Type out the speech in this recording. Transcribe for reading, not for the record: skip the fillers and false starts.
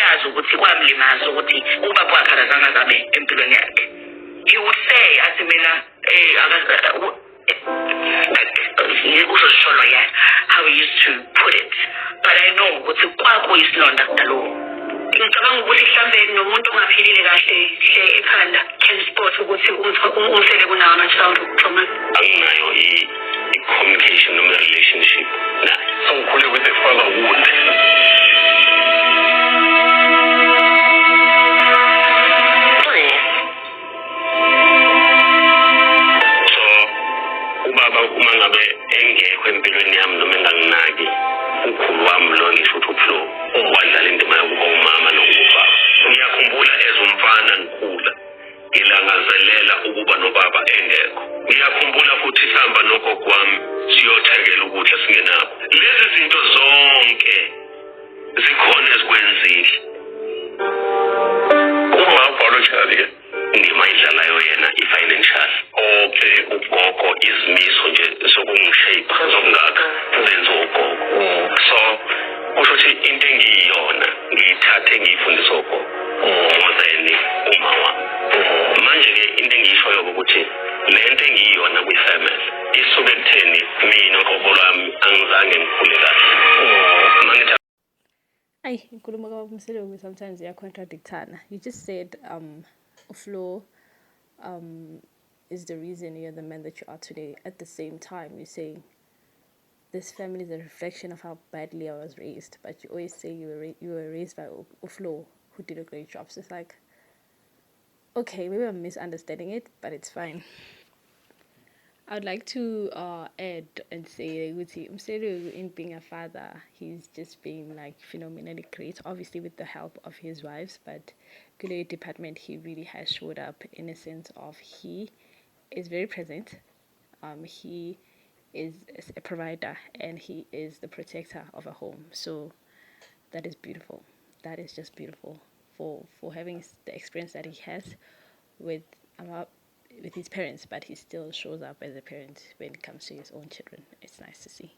uyazi ukuthi kwamlimaza ukuthi ubaba wakhe akazange azabe empilweni yakhe. He would say athi mina uzoshola yeah how he used to put it, but I know ukuthi kwakho isilonda kudalo. Ngicabanga ukuthi mhlambe nomuntu ongaphilile kahle hle ekhanda can spot ukuthi umsele kunawo ama-childhood trauma. Anginayo i-communication noma relationship naye. So ngikhule with the father wound. So ubaba uma ngabe engekho empilweni yami noma enganginaki ukhulu wami lo ngisho ukuthi uFlo wadlala indima yokuba umama nokubaba. Ngiyakhumbula ezumfana ngikhula ngilangazelela ukuba nobaba engekho. Ngiyakhumbula futhi sihamba nogogo wami siyothekela ukudla singenakho. Lezi zinto zonke zikhona ezikwenzile. Uma biologically indima idlalayo yena i-financial. Okay, ugogo izimiso nje sokungishapha zokungaka zenza ugogo. So kusho ukuthi into engiyiyona ngiyithathe ngiyifundisa ugogo more than uma wami. Manje ke into engiyishoyo ukuthi lento engiyiyona kwi-family isuke kutheni mina ugogo lwami angizange ngikhule kahle. Ay, inkulumo kaMseleku sometimes contradictana. You just said Flo is the reason you're the man that you are today. At the same time, you say this family is a reflection of how badly I was raised, but you always say you were raised by Flo, who did a great job. So it's like, okay, maybe I'm misunderstanding it, but it's fine. I would like to add and say Umseleku, in being a father, he's just been like phenomenally great, obviously with the help of his wives, but Kule department, he really has showed up in a sense of he is very present. He is a provider and he is the protector of a home. So that is beautiful. That is just beautiful for having the experience that he has with his parents, but he still shows up as a parent when it comes to his own children. It's nice to see.